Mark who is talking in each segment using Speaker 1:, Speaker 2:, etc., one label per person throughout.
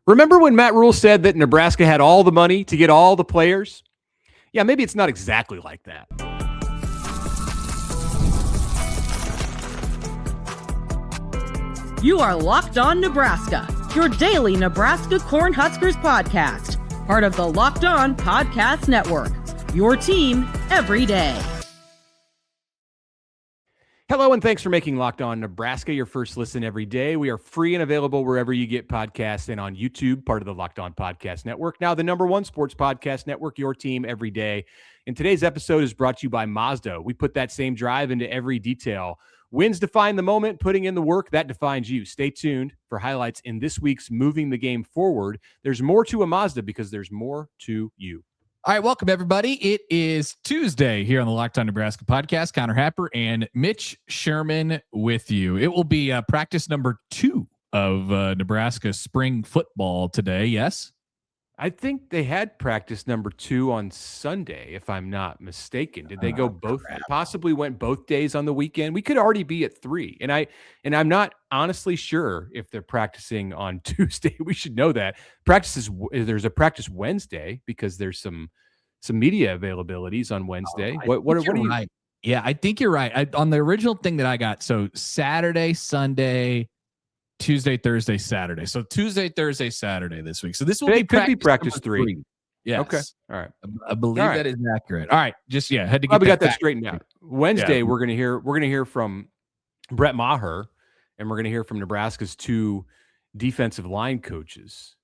Speaker 1: Remember when Matt Rhule said that Nebraska had all the money to get all the players? Yeah, maybe it's not exactly like that.
Speaker 2: You are Locked On Nebraska, your daily Nebraska Cornhuskers podcast. Part of the Locked On Podcast Network, your team every day.
Speaker 1: Hello, and thanks for making Locked On Nebraska your first listen every day. We are free and available wherever you get podcasts and on YouTube, part of the Locked On Podcast Network. Now, the number one sports podcast network, your team every day. And today's episode is brought to you by Mazda. We put that same drive into every detail. Wins define the moment, putting in the work, that defines you. Stay tuned for highlights in this week's Moving the Game Forward. There's more to a Mazda because there's more to you.
Speaker 3: All right, welcome everybody. It is Tuesday here on the Locked On Nebraska podcast. Connor Happer and Mitch Sherman with you. It will be practice number 2 of Nebraska spring football today. Yes,
Speaker 1: I think they had practice number 2 on Sunday, if I'm not mistaken. Did they go both? Possibly went both days on the weekend. We could already be at 3, and I'm not honestly sure if they're practicing on Tuesday. We should know that. There's a practice Wednesday because there's some media availabilities on Wednesday. What are you?
Speaker 3: Right. Yeah, I think you're right. On the original thing that I got, so Saturday, Sunday, Tuesday, Thursday, Saturday. So Tuesday, Thursday, Saturday this week. So this will be
Speaker 1: practice 3.
Speaker 3: Yes.
Speaker 1: Okay. All right.
Speaker 3: I believe that is accurate. All right. Just had to get
Speaker 1: we got that straightened out. Wednesday, we're gonna hear from Brett Maher, and we're gonna hear from Nebraska's 2 defensive line coaches,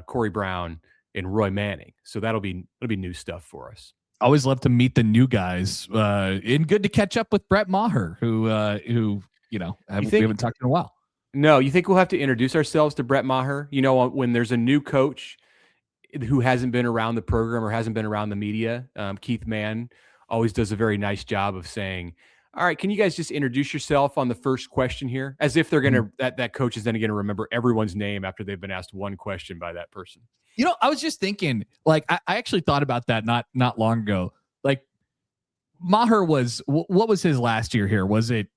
Speaker 1: Corey Brown and Roy Manning. So that'll be new stuff for us.
Speaker 3: Always love to meet the new guys. And good to catch up with Brett Maher, who we haven't talked in a while.
Speaker 1: No, you think we'll have to introduce ourselves to Brett Maher? You know, when there's a new coach who hasn't been around the program or hasn't been around the media, Keith Mann always does a very nice job of saying, all right, can you guys just introduce yourself on the first question here? As if they're going to, that coach is then going to remember everyone's name after they've been asked one question by that person.
Speaker 3: You know, I was just thinking, like, I actually thought about that not long ago. Like, Maher what was his last year here? Was it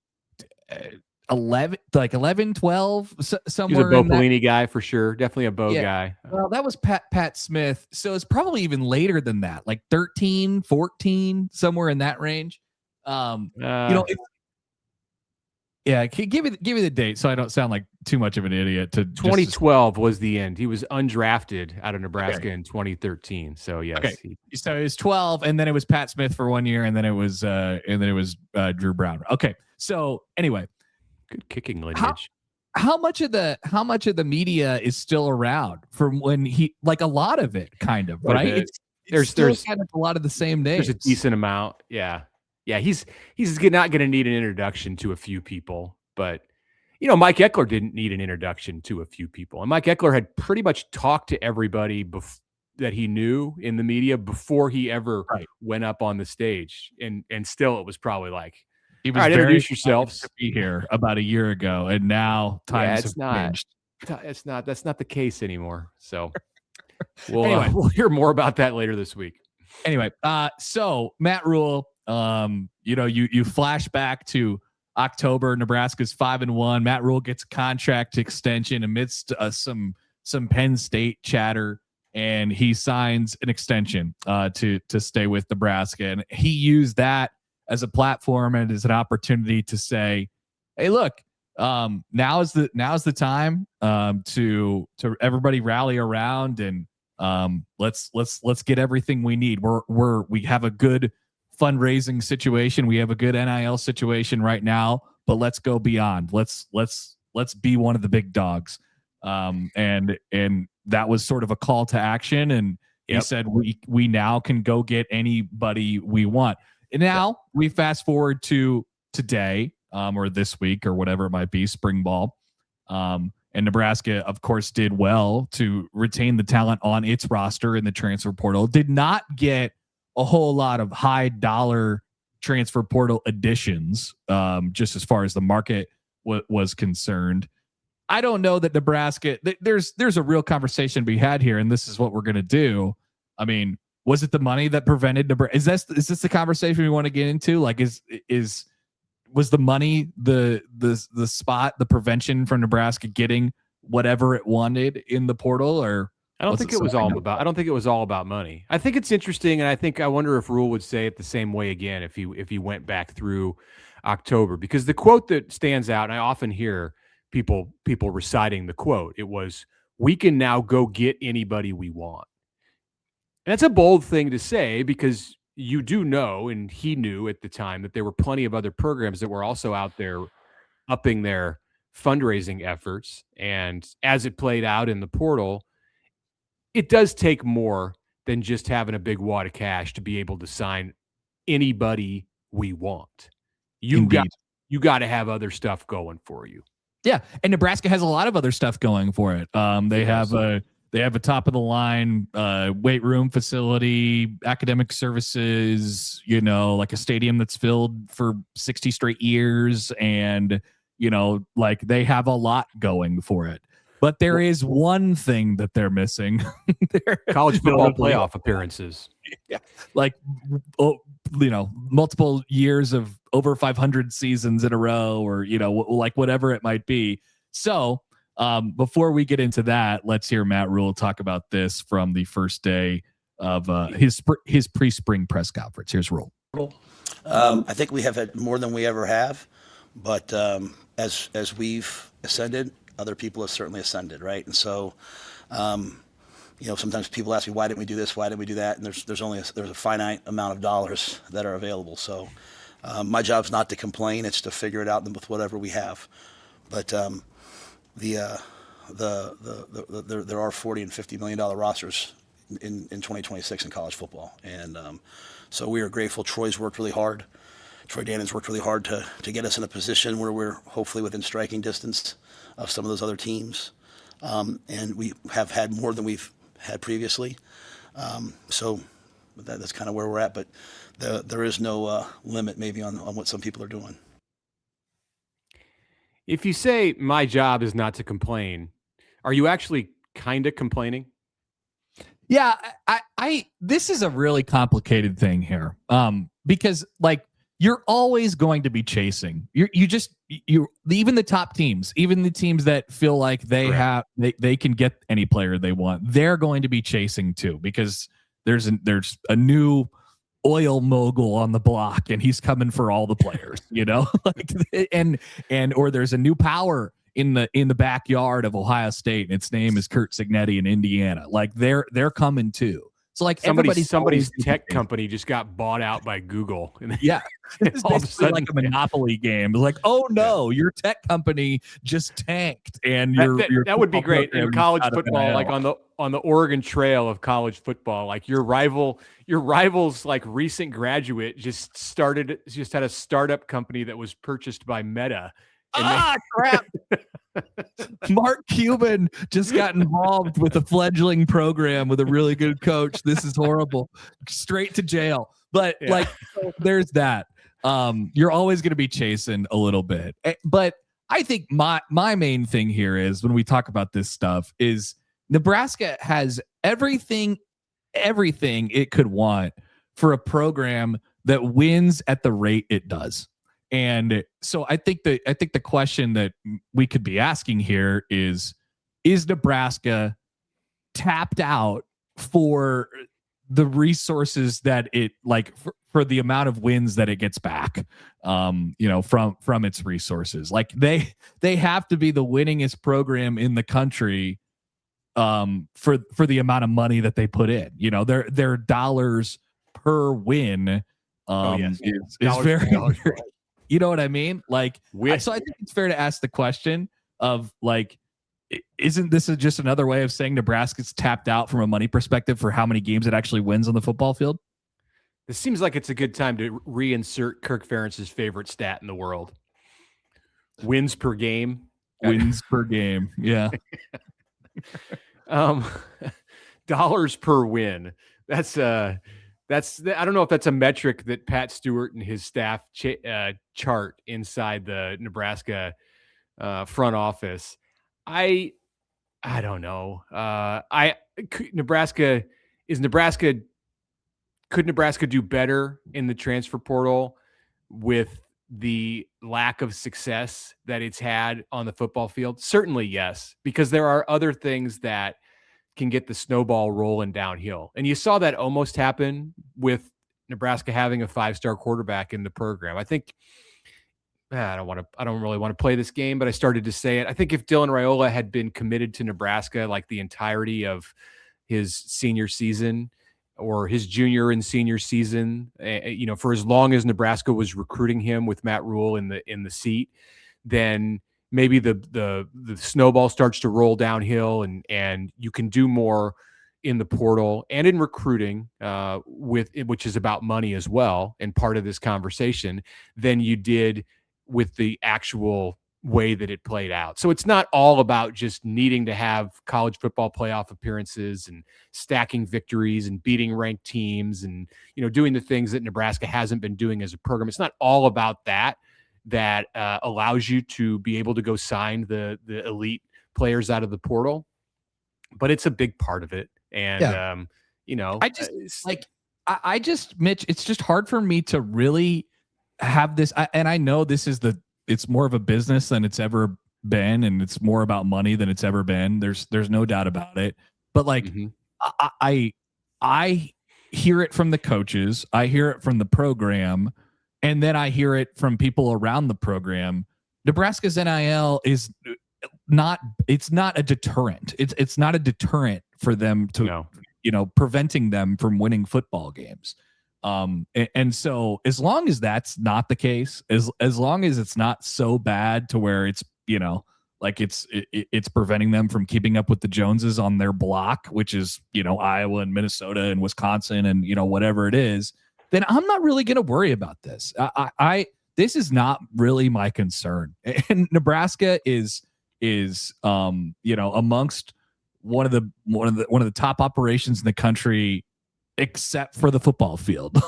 Speaker 3: 11, 12, somewhere?
Speaker 1: He's a Bo Pelini guy for sure. Definitely a Bo guy.
Speaker 3: Well, that was Pat Smith. So it's probably even later than that, like 13, 14, somewhere in that range. Give me the date so I don't sound like too much of an idiot.
Speaker 1: 2012 was the end. He was undrafted out of Nebraska in 2013. So yes.
Speaker 3: Okay. So it was 12, and then it was Pat Smith for 1 year, and then it was Drew Brown. Okay. So anyway,
Speaker 1: good kicking lineage.
Speaker 3: How much of the media is still around from when he, like, a lot of it, kind of, right? There's kind of a lot of the same names.
Speaker 1: There's a decent amount. Yeah. Yeah, he's not going to need an introduction to a few people, but Mike Eckler didn't need an introduction to a few people, and Mike Eckler had pretty much talked to everybody that he knew in the media before he ever went up on the stage, and still it was probably like,
Speaker 3: he was
Speaker 1: all right, introduce yourselves.
Speaker 3: To be here about a year ago, and now times have changed.
Speaker 1: That's not the case anymore. So we'll hear more about that later this week.
Speaker 3: Anyway, so Matt Rhule. You flash back to October. Nebraska's 5-1. Matt Rhule gets a contract extension amidst some Penn State chatter, and he signs an extension to stay with Nebraska. And he used that as a platform and as an opportunity to say, "Hey, look, now is the time to everybody rally around, and let's get everything we need. We have a good fundraising situation. We have a good NIL situation right now, but let's go beyond. Let's be one of the big dogs." And that was sort of a call to action. And he said, we now can go get anybody we want. And now we fast forward to today, or this week, or whatever it might be, spring ball. And Nebraska, of course, did well to retain the talent on its roster in the transfer portal. Did not get a whole lot of high dollar transfer portal additions, just as far as the market was concerned. I don't know that Nebraska, there's a real conversation to be had here, and this is what we're going to do. I mean, was it the money that prevented Nebraska? Is this the conversation we want to get into? Like, was the money the spot, the prevention from Nebraska getting whatever it wanted in the portal, or
Speaker 1: I don't think it was all about. I don't think it was all about money. I think it's interesting, and I wonder if Rhule would say it the same way again if he went back through October, because the quote that stands out, and I often hear people reciting the quote. It was, "We can now go get anybody we want." And that's a bold thing to say, because you do know, and he knew at the time, that there were plenty of other programs that were also out there upping their fundraising efforts. And as it played out in the portal, it does take more than just having a big wad of cash to be able to sign anybody we want. You got to have other stuff going for you.
Speaker 3: Yeah, and Nebraska has a lot of other stuff going for it. They have a top of the line weight room facility, academic services, like a stadium that's filled for 60 straight years, and like they have a lot going for it. But there is one thing that they're missing.
Speaker 1: College football playoff appearances.
Speaker 3: Yeah. Like, multiple years of over 500 seasons in a row, or, like whatever it might be. So before we get into that, let's hear Matt Rhule talk about this from the first day of his pre-spring press conference. Here's Rhule.
Speaker 4: I think we have had more than we ever have, but as we've ascended, other people have certainly ascended, right? And so, sometimes people ask me, why didn't we do this? Why didn't we do that? And there's a finite amount of dollars that are available. So my job's not to complain; it's to figure it out with whatever we have. But there are $40 and $50 million rosters in 2026 in college football, and so we are grateful. Troy's worked really hard. Troy Dannon's worked really hard to get us in a position where we're hopefully within striking distance of some of those other teams. And we have had more than we've had previously. So that's kind of where we're at, but there is no limit maybe on what some people are doing.
Speaker 1: If you say my job is not to complain, are you actually kind of complaining?
Speaker 3: Yeah, I this is a really complicated thing here. Because like, you're always going to be chasing. You even the top teams, even the teams that feel like they can get any player they want, they're going to be chasing too, because there's a new oil mogul on the block and he's coming for all the players, or there's a new power in the backyard of Ohio State, and its name is Kurt Cignetti in Indiana. Like they're coming too. So like
Speaker 1: somebody's tech company just got bought out by Google.
Speaker 3: Yeah. It's basically like a monopoly game. It's like, oh no, your tech company just tanked, and
Speaker 1: that would be great in college football, like on the Oregon Trail of college football. Like your rival's like recent graduate just had a startup company that was purchased by Meta.
Speaker 3: Crap. Mark Cuban just got involved with a fledgling program with a really good coach. This is horrible. Straight to jail. But so there's that. You're always going to be chasing a little bit. But I think my main thing here is, when we talk about this stuff, is Nebraska has everything it could want for a program that wins at the rate it does. And so I think the question that we could be asking here is Nebraska tapped out for the resources that it for the amount of wins that it gets back, from its resources? Like they have to be the winningest program in the country for the amount of money that they put in. Their dollars per win is very. You know what I mean? So I think it's fair to ask the question of isn't this just another way of saying Nebraska's tapped out from a money perspective for how many games it actually wins on the football field?
Speaker 1: This seems like it's a good time to reinsert Kirk Ferentz's favorite stat in the world: wins per game.
Speaker 3: Wins per game. Yeah.
Speaker 1: Dollars per win. That's I don't know if that's a metric that Pat Stewart and his staff chart inside the Nebraska front office. I don't know. Could Nebraska do better in the transfer portal with the lack of success that it's had on the football field? Certainly, yes, because there are other things that can get the snowball rolling downhill. And you saw that almost happen with Nebraska having a 5-star quarterback in the program. I think I don't really want to play this game, but I started to say it. I think if Dylan Raiola had been committed to Nebraska like the entirety of his senior season or his junior and senior season, for as long as Nebraska was recruiting him with Matt Rhule in the seat, then maybe the snowball starts to roll downhill and you can do more in the portal and in recruiting which is about money as well and part of this conversation than you did with the actual way that it played out. So it's not all about just needing to have college football playoff appearances and stacking victories and beating ranked teams and, doing the things that Nebraska hasn't been doing as a program. It's not all about that allows you to be able to go sign the elite players out of the portal, but it's a big part of it. And,
Speaker 3: I just, Mitch, it's just hard for me to really have this. And I know it's more of a business than it's ever been. And it's more about money than it's ever been. There's no doubt about it. But I hear it from the coaches. I hear it from the program. And then I hear it from people around the program. Nebraska's NIL is not a deterrent. It's not a deterrent for them to, preventing them from winning football games. And so as long as that's not the case, as long as it's not so bad to where it's, it's preventing them from keeping up with the Joneses on their block, which is, Iowa and Minnesota and Wisconsin and, whatever it is, then I'm not really going to worry about this. This is not really my concern. And Nebraska is amongst one of the top operations in the country, except for the football field.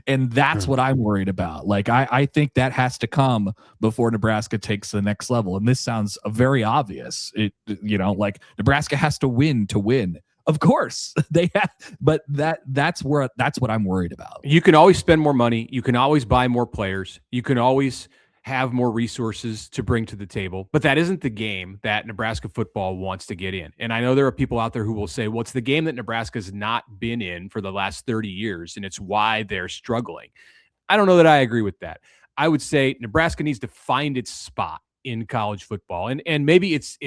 Speaker 3: And that's what I'm worried about. I think that has to come before Nebraska takes the next level. And this sounds very obvious. Nebraska has to win to win. Of course they have, but that's what I'm worried about.
Speaker 1: You can always spend more money. You can always buy more players. You can always have more resources to bring to the table, but that isn't the game that Nebraska football wants to get in. And I know there are people out there who will say, well, it's the game that Nebraska's not been in for the last 30 years, and it's why they're struggling. I don't know that I agree with that. I would say Nebraska needs to find its spot in college football. And maybe it's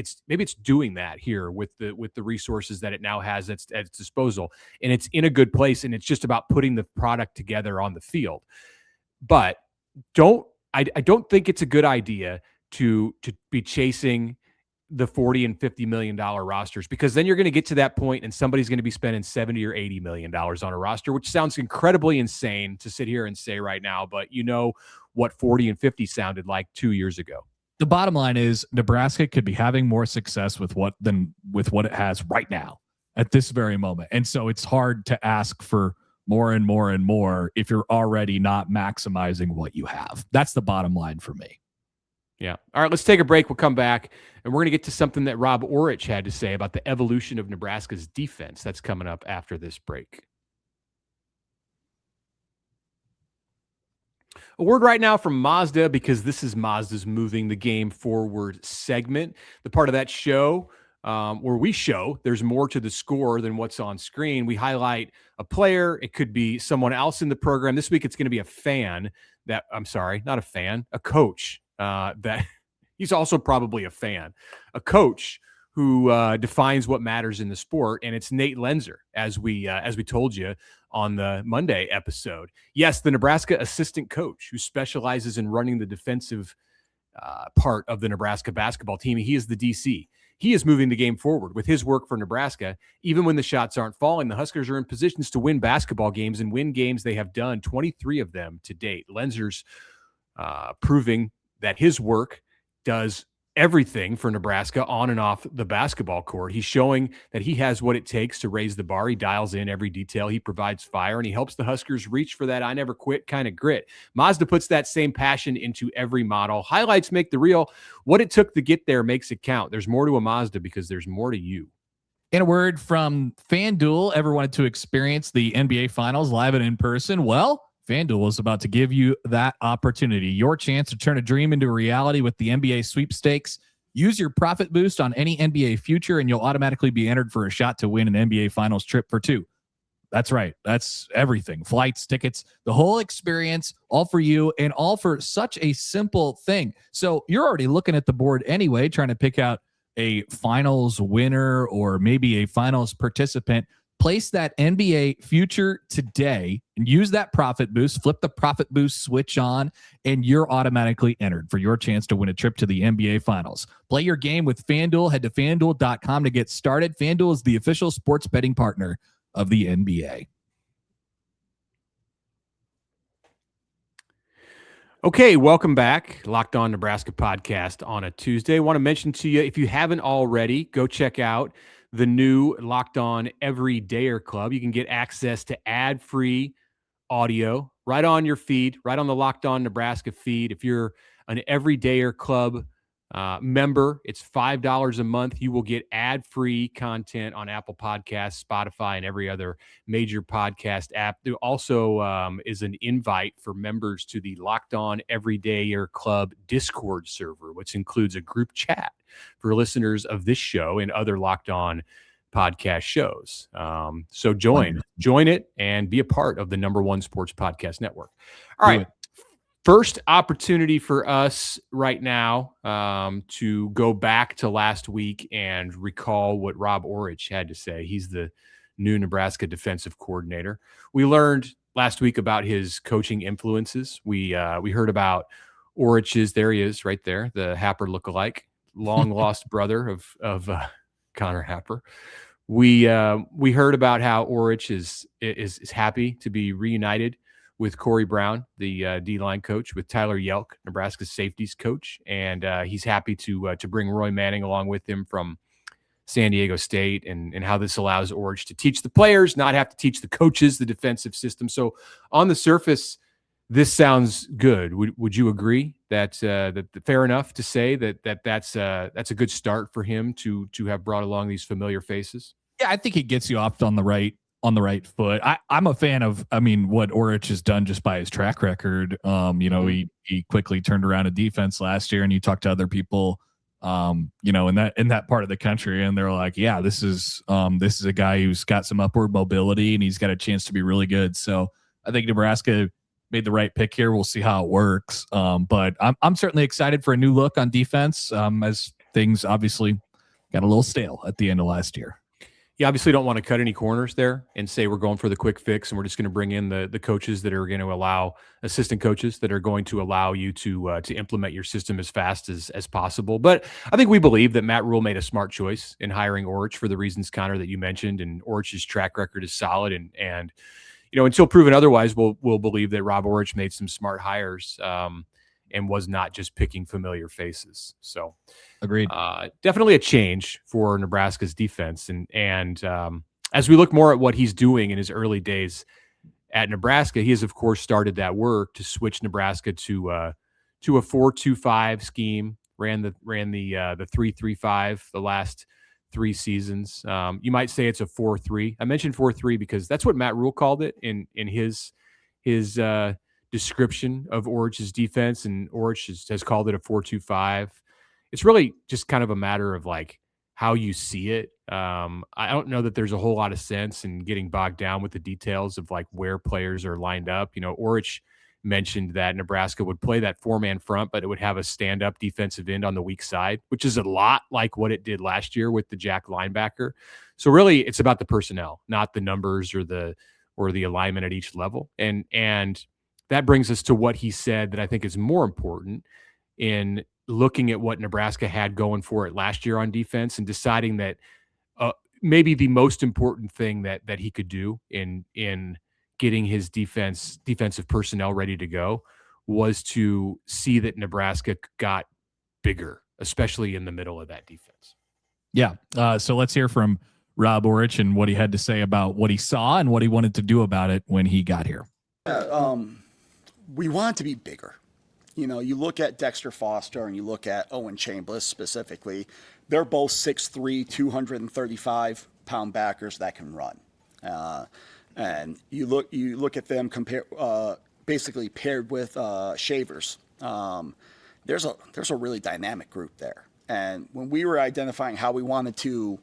Speaker 1: doing that here with the resources that it now has at its disposal. And it's in a good place, and it's just about putting the product together on the field. But I don't think it's a good idea to be chasing the $40 and $50 million rosters, because then you're going to get to that point and somebody's going to be spending $70 or $80 million on a roster, which sounds incredibly insane to sit here and say right now, but what 40 and 50 sounded like 2 years ago.
Speaker 3: The bottom line is Nebraska could be having more success with what it has right now at this very moment. And so it's hard to ask for more and more and more if you're already not maximizing what you have. That's the bottom line for me.
Speaker 1: Yeah. All right, let's take a break. We'll come back, and we're going to get to something that Rob Aurich had to say about the evolution of Nebraska's defense. That's coming up after this break. A word right now from Mazda, because this is Mazda's Moving the Game Forward segment, the part of that show where we show there's more to the score than what's on screen. We highlight a player. It could be someone else in the program. This week, it's going to be a coach that he's also probably a fan, a coach who defines what matters in the sport. And it's Nate Lenzer, as we told you on the Monday episode. Yes, the Nebraska assistant coach who specializes in running the defensive part of the Nebraska basketball team. He is the DC. He is moving the game forward with his work for Nebraska. Even when the shots aren't falling, the Huskers are in positions to win basketball games and win games. They have done 23 of them to date. Lenzer's proving that his work does everything for Nebraska on and off the basketball court. He's showing that he has what it takes to raise the bar. He dials in every detail. He provides fire, and he helps the Huskers reach for that I never quit kind of grit. Mazda puts that same passion into every model. Highlights make the reel. What it took to get there makes it count. There's more to a Mazda because there's more to you.
Speaker 3: In a word from FanDuel, ever wanted to experience the NBA Finals live and in person? Well, FanDuel is about to give you that opportunity, your chance to turn a dream into a reality with the NBA sweepstakes. Use your profit boost on any NBA future, and you'll automatically be entered for a shot to win an NBA Finals trip for two. That's right. That's everything. Flights, tickets, the whole experience, all for you and all for such a simple thing. So you're already looking at the board anyway, trying to pick out a finals winner or maybe a finals participant. Place that NBA future today and use that profit boost. Flip the profit boost switch on, and you're automatically entered for your chance to win a trip to the NBA Finals. Play your game with FanDuel. Head to FanDuel.com to get started. FanDuel is the official sports betting partner of the NBA.
Speaker 1: Okay, welcome back. Locked On Nebraska podcast on a Tuesday. I want to mention to you, if you haven't already, go check out the new Locked On Everydayer Club. You can get access to ad-free audio right on your feed, right on the Locked On Nebraska feed. If you're an Everydayer Club member, it's $5 a month. You will get ad-free content on Apple Podcasts, Spotify, and every other major podcast app. There also is an invite for members to the Locked On Everydayer Club Discord server, which includes a group chat for listeners of this show and other Locked On podcast shows. So join it and be a part of the #1 sports podcast network. All right. First opportunity for us right now to go back to last week and recall what Rob Aurich had to say. He's the new Nebraska defensive coordinator. We learned last week about his coaching influences. We heard about Aurich's, there he is right there, the Happer lookalike, long lost brother of Connor Happer. We heard about how Aurich is happy to be reunited with Corey Brown, the D-line coach, with Tyler Yelk, Nebraska's safeties coach, and he's happy to bring Roy Manning along with him from San Diego State, and how this allows Aurich to teach the players, not have to teach the coaches the defensive system. So on the surface, this sounds good. Would you agree that fair enough to say that's a good start for him to have brought along these familiar faces?
Speaker 3: Yeah, I think it gets you off on the right foot. I'm a fan of, what Aurich has done just by his track record. He quickly turned around a defense last year, and you talk to other people, in that part of the country, and they're like, yeah, this is a guy who's got some upward mobility, and he's got a chance to be really good. So I think Nebraska made the right pick here. We'll see how it works. But I'm certainly excited for a new look on defense, as things obviously got a little stale at the end of last year.
Speaker 1: You obviously don't want to cut any corners there and say we're going for the quick fix and we're just going to bring in the coaches that are going to allow assistant coaches that are going to allow you to implement your system as fast as possible. But I think we believe that Matt Rhule made a smart choice in hiring Aurich for the reasons, Connor, that you mentioned, and Aurich's track record is solid, and until proven otherwise, we'll believe that Rob Aurich made some smart hires and was not just picking familiar faces. So
Speaker 3: agreed.
Speaker 1: Definitely a change for Nebraska's defense. And as we look more at what he's doing in his early days at Nebraska, he has, of course, started that work to switch Nebraska to a 4-2-5 scheme, ran the 3-3-5 the last 3 seasons. You might say it's a 4-3. I mentioned 4-3 because that's what Matt Rhule called it in his description of Aurich's defense, and Aurich has called it a 4-2-5. It's really just kind of a matter of like how you see it. I don't know that there's a whole lot of sense in getting bogged down with the details of like where players are lined up. Aurich mentioned that Nebraska would play that 4-man front, but it would have a stand-up defensive end on the weak side, which is a lot like what it did last year with the Jack linebacker. So really it's about the personnel, not the numbers or the alignment at each level. And that brings us to what he said that I think is more important in looking at what Nebraska had going for it last year on defense and deciding that maybe the most important thing that he could do in getting his defensive personnel ready to go was to see that Nebraska got bigger, especially in the middle of that defense.
Speaker 3: Yeah. So let's hear from Rob Aurich and what he had to say about what he saw and what he wanted to do about it when he got here.
Speaker 5: We want to be bigger. You look at Dexter Foster and you look at Owen Chambliss specifically. They're both 6'3", 235-pound backers that can run. And you look at them basically paired with Shavers. There's a really dynamic group there. And when we were identifying how we wanted to,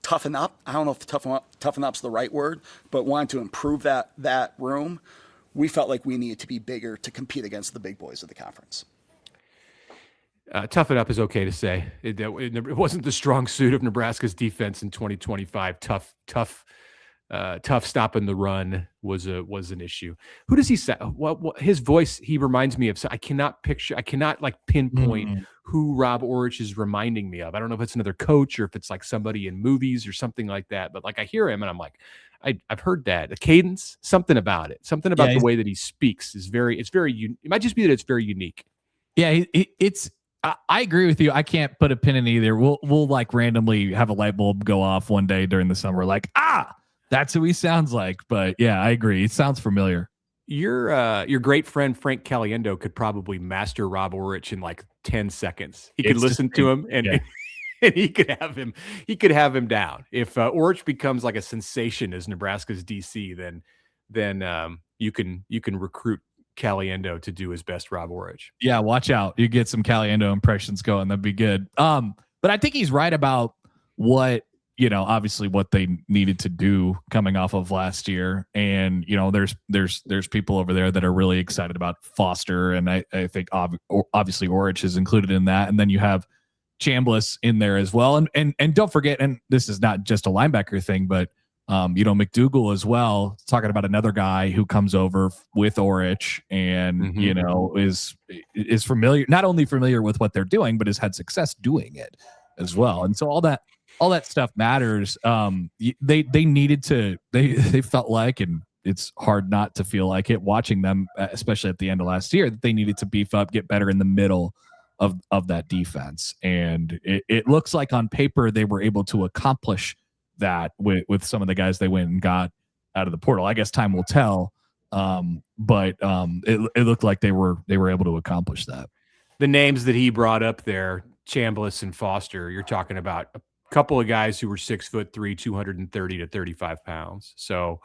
Speaker 5: toughen up, I don't know if toughen up's the right word, but wanted to improve that room, we felt like we needed to be bigger to compete against the big boys of the conference.
Speaker 1: Toughen up is okay to say. It wasn't the strong suit of Nebraska's defense in 2025. Tough stopping the run was an issue. Who does he say? What his voice? He reminds me of. I cannot pinpoint who Rob Aurich is reminding me of. I don't know if it's another coach or if it's like somebody in movies or something like that. But like I hear him and I'm like, I've heard that. The cadence, something about it, something about the way that he speaks is very. It might just be that it's very unique.
Speaker 3: Yeah, it's. I agree with you. I can't put a pin in either. We'll like randomly have a light bulb go off one day during the summer. Like, that's who he sounds like. But yeah, I agree. It sounds familiar.
Speaker 1: Your great friend Frank Caliendo could probably master Rob Aurich in like 10 seconds. He could listen to him and he could have him down. If Aurich becomes like a sensation as Nebraska's DC, then you can recruit Caliendo to do his best Rob Aurich.
Speaker 3: Yeah, watch out. You get some Caliendo impressions going. That'd be good. But I think he's right about what, obviously what they needed to do coming off of last year. And, there's people over there that are really excited about Foster. And I think obviously Aurich is included in that. And then you have Chambliss in there as well. And don't forget, and this is not just a linebacker thing, but McDougal as well, talking about another guy who comes over with Aurich and, is familiar, not only familiar with what they're doing, but has had success doing it as well. And so all that stuff matters. They needed to, they felt like, and it's hard not to feel like it watching them, especially at the end of last year, that they needed to beef up, get better in the middle of that defense. And it looks like on paper, they were able to accomplish that with some of the guys they went and got out of the portal. I guess time will tell. But it looked like they were able to accomplish that.
Speaker 1: The names that he brought up there, Chambliss and Foster, you're talking about a couple of guys who were 6'3", 230 to 35 pounds. So,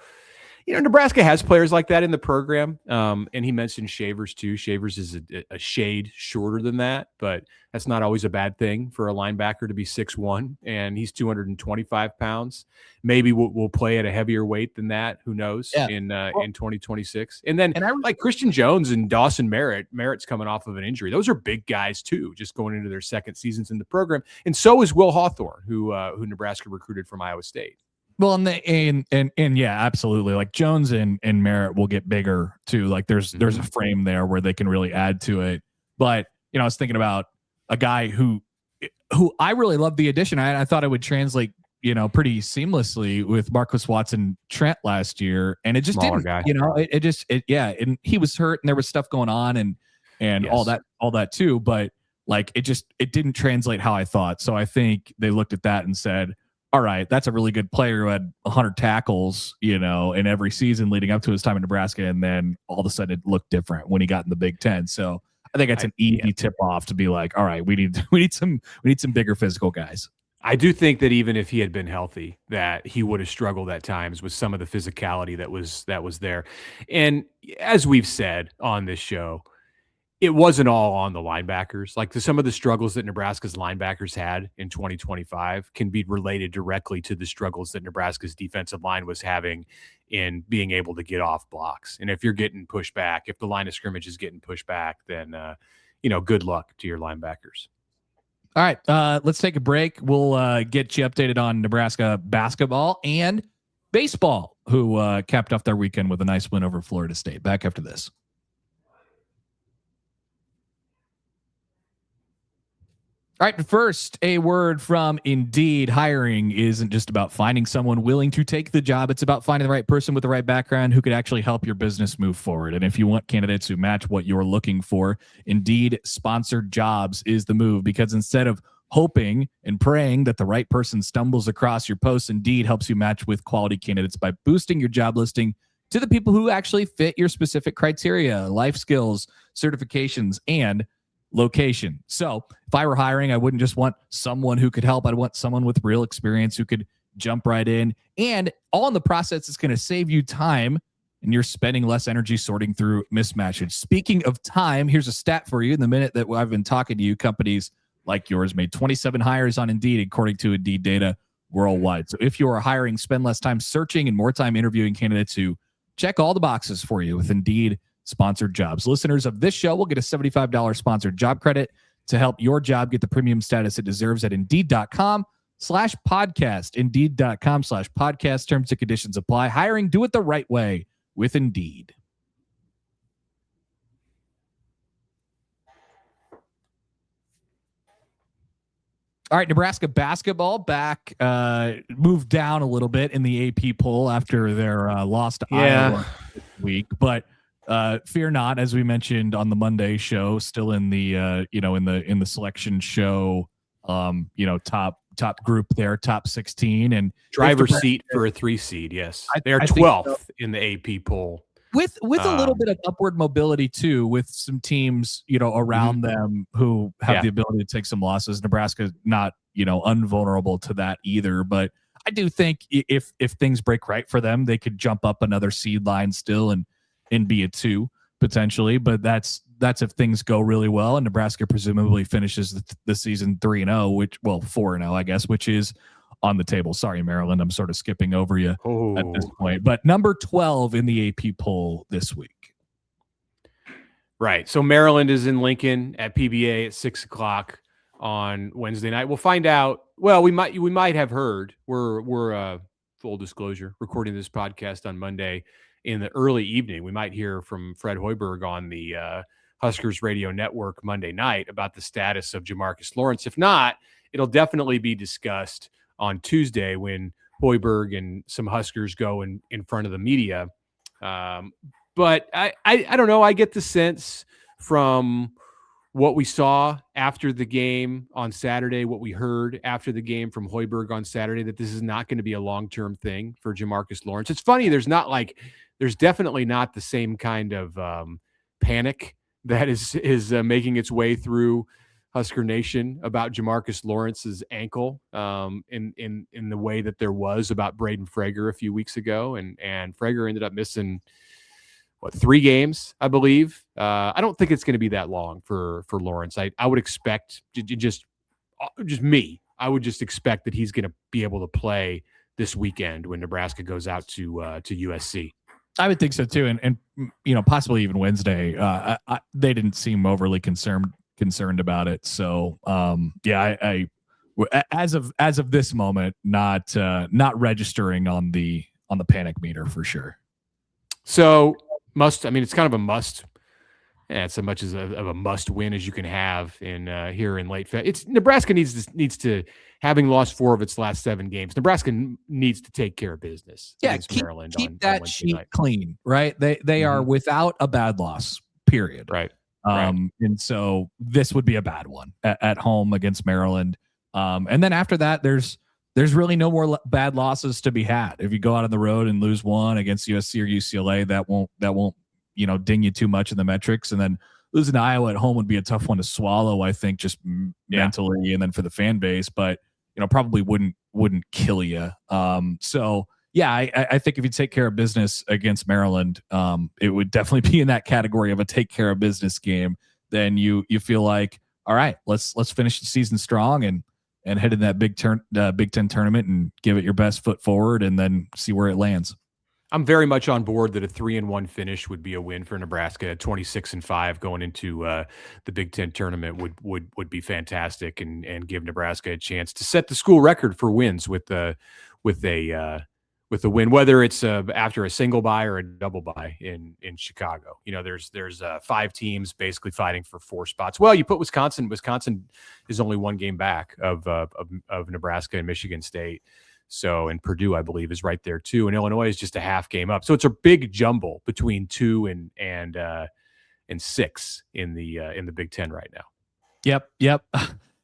Speaker 1: Nebraska has players like that in the program. And he mentioned Shavers too. Shavers is a shade shorter than that, but that's not always a bad thing for a linebacker to be 6'1", and he's 225 pounds. Maybe we'll play at a heavier weight than that. Who knows in 2026. And then like Christian Jones and Dawson Merritt. Merritt's coming off of an injury. Those are big guys too, just going into their second seasons in the program. And so is Will Hawthorne, who Nebraska recruited from Iowa State.
Speaker 3: Well, and yeah, absolutely. Like Jones and Merritt will get bigger too. Like there's a frame there where they can really add to it. But I was thinking about a guy who I really loved the addition. I thought it would translate, pretty seamlessly with Marcus Watson Trent last year, and it just didn't. Guy. And he was hurt, and there was stuff going on, and yes. all that too. But like it didn't translate how I thought. So I think they looked at that and said, all right, that's a really good player who had 100 tackles, in every season leading up to his time in Nebraska. And then all of a sudden it looked different when he got in the Big Ten. So I think that's an easy tip off to be like, all right, we need some bigger physical guys.
Speaker 1: I do think that even if he had been healthy, that he would have struggled at times with some of the physicality that was there. And as we've said on this show, it wasn't all on the linebackers. Like some of the struggles that Nebraska's linebackers had in 2025 can be related directly to the struggles that Nebraska's defensive line was having in being able to get off blocks. And if you're getting pushed back, if the line of scrimmage is getting pushed back, then, good luck to your linebackers.
Speaker 3: All right, let's take a break. We'll get you updated on Nebraska basketball and baseball, who capped off their weekend with a nice win over Florida State. Back after this. All right, first, a word from Indeed. Hiring isn't just about finding someone willing to take the job. It's about finding the right person with the right background who could actually help your business move forward. And if you want candidates who match what you're looking for, Indeed sponsored jobs is the move, because instead of hoping and praying that the right person stumbles across your post, Indeed helps you match with quality candidates by boosting your job listing to the people who actually fit your specific criteria, life skills, certifications, and location. So if I were hiring, I wouldn't just want someone who could help. I'd want someone with real experience who could jump right in. And all in the process is going to save you time and you're spending less energy sorting through mismatches. Speaking of time, here's a stat for you. In the minute that I've been talking to you, companies like yours made 27 hires on Indeed, according to Indeed data worldwide. So if you are hiring, spend less time searching and more time interviewing candidates who check all the boxes for you with Indeed sponsored jobs. Listeners of this show will get a $75 sponsored job credit to help your job get the premium status it deserves at Indeed.com/podcast. Indeed.com/podcast. Terms and conditions apply. Hiring, do it the right way with Indeed. All right, Nebraska basketball back, moved down a little bit in the AP poll after their loss to Iowa this week, but fear not, as we mentioned on the Monday show, still in the in the selection show, top group there, top 16, and
Speaker 1: driver's seat for a 3 seed. Yes, they are 12th in the AP poll.
Speaker 3: With a little bit of upward mobility too, with some teams around them who have the ability to take some losses. Nebraska not invulnerable to that either, but I do think if things break right for them, they could jump up another seed line still and be a 2 potentially. But that's if things go really well, and Nebraska presumably finishes the season 3-0, 4-0, I guess, which is on the table. Sorry, Maryland, I'm sort of skipping over you at this point. But number 12 in the AP poll this week.
Speaker 1: Right. So Maryland is in Lincoln at PBA at 6:00 on Wednesday night. We'll find out. Well, we might have heard. We're full disclosure, recording this podcast on Monday in the early evening. We might hear from Fred Hoiberg on the Huskers radio network Monday night about the status of Jamarcus Lawrence. If not, it'll definitely be discussed on Tuesday when Hoiberg and some Huskers go in front of the media. But I don't know. I get the sense from what we saw after the game on Saturday, what we heard after the game from Hoiberg on Saturday, that this is not going to be a long-term thing for Jamarcus Lawrence. It's funny. There's definitely not the same kind of panic that is making its way through Husker Nation about Jamarcus Lawrence's ankle in the way that there was about Braden Frager a few weeks ago. And Frager ended up missing 3 games, I believe. I don't think it's going to be that long for Lawrence. I would expect just me. I would just expect that he's going to be able to play this weekend when Nebraska goes out to USC.
Speaker 3: I would think so too. And possibly even Wednesday. They didn't seem overly concerned about it. So I as of this moment, not registering on the panic meter for sure. So it's kind of a must. It's as much as of a must win as you can have in here in late February. Nebraska needs to, having lost 4 of its last 7 games, Nebraska needs to take care of business against Maryland. Keep that sheet clean, right? They are without a bad loss, period.
Speaker 1: Right.
Speaker 3: And so this would be a bad one at home against Maryland. And then after that, there's really no more bad losses to be had. If you go out on the road and lose 1 against USC or UCLA, that won't ding you too much in the metrics. And then losing to Iowa at home would be a tough one to swallow, I think, just mentally and then for the fan base, but probably wouldn't kill you. I think if you take care of business against Maryland, it would definitely be in that category of a take care of business game. Then you feel like, all right, let's finish the season strong and head in that Big Ten tournament and give it your best foot forward and then see where it lands.
Speaker 1: I'm very much on board that a 3-1 finish would be a win for Nebraska. 26-5 going into the Big Ten tournament would be fantastic and give Nebraska a chance to set the school record for wins with a win, whether it's after a single bye or a double bye in Chicago. There's 5 teams basically fighting for 4 spots. Well, you put Wisconsin. Wisconsin is only 1 game back of Nebraska and Michigan State. So, and Purdue, I believe, is right there too. And Illinois is just a half game up. So it's a big jumble between 2 and 6 in the Big Ten right now.
Speaker 3: Yep.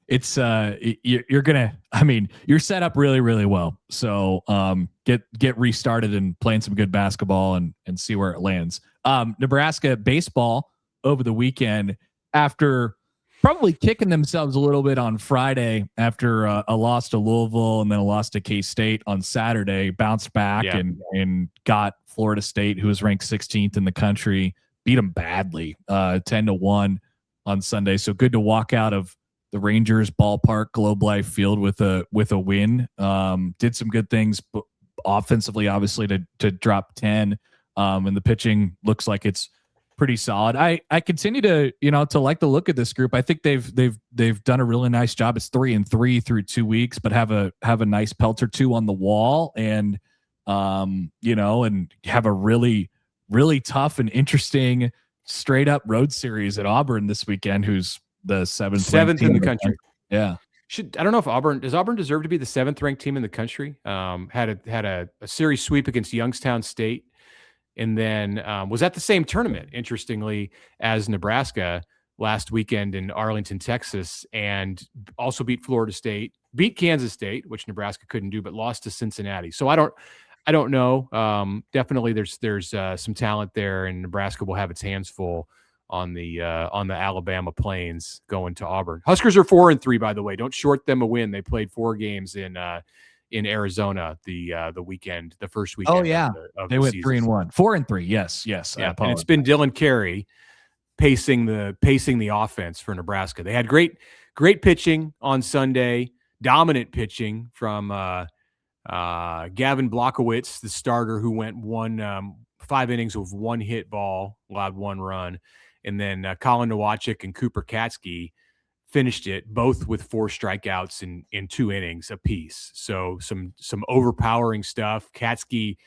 Speaker 3: It's you're set up really, really well. So get restarted and playing some good basketball and see where it lands. Nebraska baseball over the weekend after probably kicking themselves a little bit on Friday after a loss to Louisville and then a loss to K-State on Saturday. Bounced back and got Florida State, who was ranked 16th in the country, beat them badly, 10-1 on Sunday. So good to walk out of the Rangers ballpark, Globe Life Field with a win. Did some good things offensively, obviously to drop 10. And the pitching looks like it's pretty solid. I continue to like the look of this group. I think they've done a really nice job. It's 3-3 through 2 weeks, but have a nice pelt or two on the wall, and and have a really, really tough and interesting straight up road series at Auburn this weekend, who's the seventh
Speaker 1: in the country.
Speaker 3: Yeah.
Speaker 1: I don't know if Auburn deserve to be the 7th ranked team in the country. Had a series sweep against Youngstown State, and then was at the same tournament, interestingly, as Nebraska last weekend in Arlington, Texas, and also beat Florida State, beat Kansas State, which Nebraska couldn't do, but lost to Cincinnati. So I don't know. Definitely there's some talent there, and Nebraska will have its hands full on the Alabama Plains going to Auburn. Huskers are 4-3, by the way. Don't short them a win. They played 4 games in Arizona the weekend, the first weekend.
Speaker 3: Oh yeah,
Speaker 1: of
Speaker 3: they
Speaker 1: the
Speaker 3: went
Speaker 1: season.
Speaker 3: 3-1, 4-3. Yes.
Speaker 1: Yeah, and it's been Dylan Carey pacing the offense for Nebraska. They had great pitching on Sunday, dominant pitching from Gavin Blockowitz, the starter, who went 5 innings with 1 hit ball, allowed 1 run, and then Colin Nowacek and Cooper Katsky finished it both with 4 strikeouts in 2 innings apiece. So some overpowering stuff. Katsky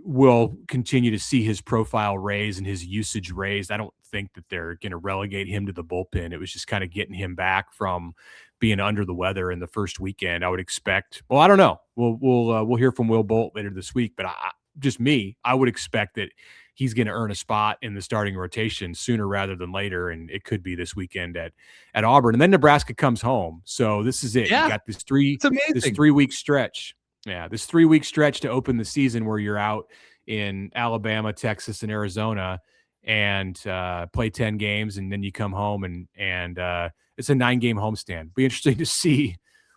Speaker 1: will continue to see his profile raise and his usage raised. I don't think that they're going to relegate him to the bullpen. It was just kind of getting him back from being under the weather in the first weekend. I would expect. Well, I don't know. We'll hear from Will Bolt later this week, but I would expect that he's going to earn a spot in the starting rotation sooner rather than later, and it could be this weekend at Auburn. And then Nebraska comes home. So this is it.
Speaker 3: Yeah.
Speaker 1: You got this 3-week stretch. Yeah, this 3-week stretch to open the season where you're out in Alabama, Texas, and Arizona and play 10 games, and then you come home and it's a 9-game homestand. Be interesting to see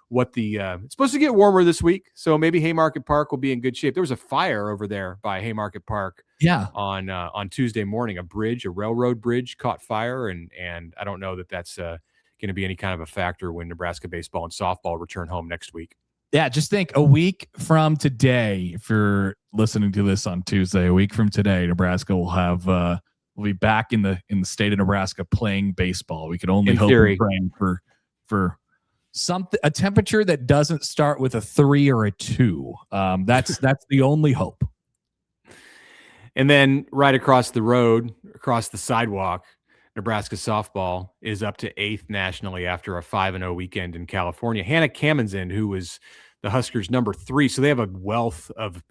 Speaker 1: what it's supposed to get warmer this week, so maybe Haymarket Park will be in good shape. There was a fire over there by Haymarket Park.
Speaker 3: Yeah.
Speaker 1: On Tuesday morning, a railroad bridge caught fire, and I don't know that that's going to be any kind of a factor when Nebraska baseball and softball return home next week.
Speaker 3: Yeah, just think a week from today, if you're listening to this on Tuesday, a week from today, Nebraska will be back in the state of Nebraska playing baseball. We could only hope and pray for a temperature that doesn't start with a 3 or a 2. That's the only hope.
Speaker 1: And then right across the road, across the sidewalk, Nebraska softball is up to 8th nationally after a 5-0 weekend in California. Hannah Kamenzen, who was the Huskers' number 3, so they have a wealth of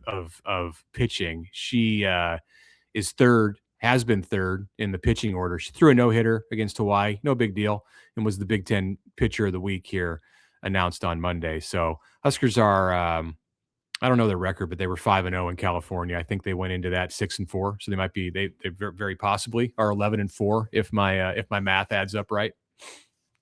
Speaker 1: pitching. She is 3rd, has been 3rd in the pitching order. She threw a no-hitter against Hawaii, no big deal, and was the Big Ten pitcher of the week here, announced on Monday. So Huskers are I don't know their record, but they were 5-0 in California. I think they went into that 6-4. So they might be, they very possibly are 11-4 if my math adds up right.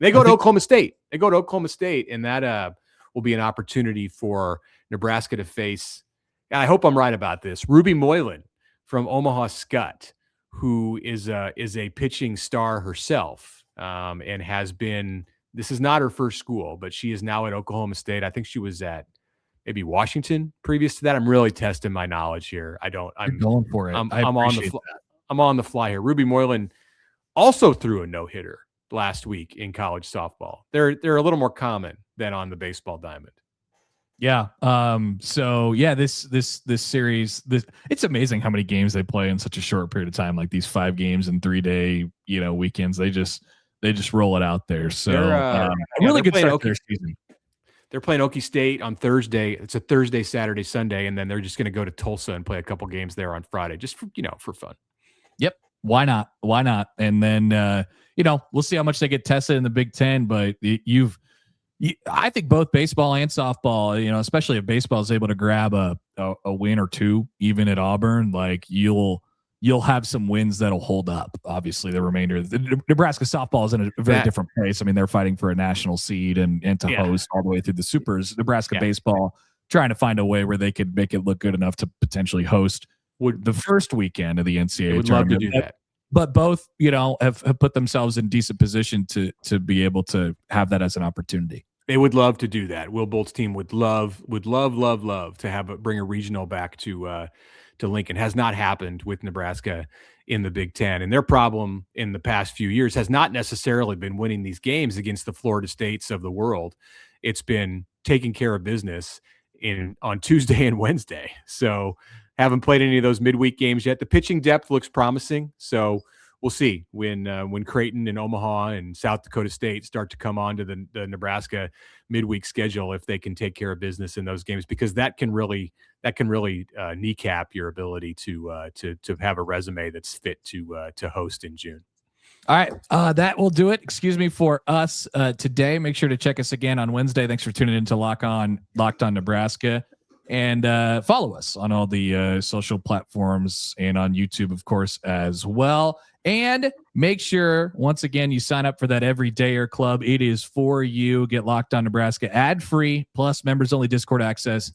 Speaker 1: They go to Oklahoma State. And that will be an opportunity for Nebraska to face. And I hope I'm right about this. Ruby Moylan from Omaha Skutt, who is a pitching star herself, and has been. This is not her first school, but she is now at Oklahoma State. I think she was at maybe Washington previous to that. I'm really testing my knowledge here. I'm
Speaker 3: going for it.
Speaker 1: I'm on the fly here. Ruby Moylan also threw a no-hitter last week in college softball. They're a little more common than on the baseball diamond.
Speaker 3: Yeah. So yeah, this series, it's amazing how many games they play in such a short period of time. Like these 5 games and 3-day, weekends. They just roll it out there. So a really good start to their season.
Speaker 1: They're playing Okie State on Thursday. It's a Thursday, Saturday, Sunday, and then they're just going to go to Tulsa and play a couple games there on Friday, just for fun.
Speaker 3: Yep. Why not? And then we'll see how much they get tested in the Big Ten. But I think both baseball and softball, especially if baseball is able to grab a win or 2, even at Auburn, like you'll you'll have some wins that'll hold up. Obviously, the remainder, the Nebraska softball is in a very different place. I mean, they're fighting for a national seed and to host all the way through the supers. Nebraska baseball trying to find a way where they could make it look good enough to potentially host the first weekend of the NCAA
Speaker 1: would
Speaker 3: tournament.
Speaker 1: Love to do that.
Speaker 3: But both, have put themselves in decent position to be able to have that as an opportunity.
Speaker 1: They would love to do that. Will Bolt's team would love to bring a regional back to Lincoln. Has not happened with Nebraska in the Big Ten. And their problem in the past few years has not necessarily been winning these games against the Florida States of the world. It's been taking care of business on Tuesday and Wednesday. So haven't played any of those midweek games yet. The pitching depth looks promising. So we'll see when Creighton and Omaha and South Dakota State start to come on to the Nebraska midweek schedule, if they can take care of business in those games, because that can really kneecap your ability to have a resume that's fit to host in June.
Speaker 3: All right, that will do it. Excuse me for us today. Make sure to check us again on Wednesday. Thanks for tuning in to Locked On Nebraska. And follow us on all the social platforms and on YouTube, of course, as well. And make sure, once again, you sign up for that Everydayer Club. It is for you. Get Locked On Nebraska ad-free, plus members-only Discord access,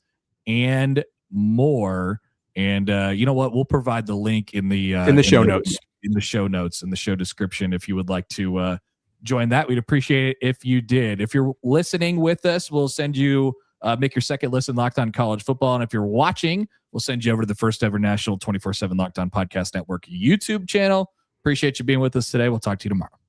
Speaker 3: and more. And you know what? We'll provide the link in the show notes, in the show description, if you would like to join that. We'd appreciate it if you did. If you're listening with us, we'll send you make your second listen Locked On College Football. And if you're watching, we'll send you over to the first ever national 24/7 Locked On Podcast Network YouTube channel. Appreciate you being with us today. We'll talk to you tomorrow.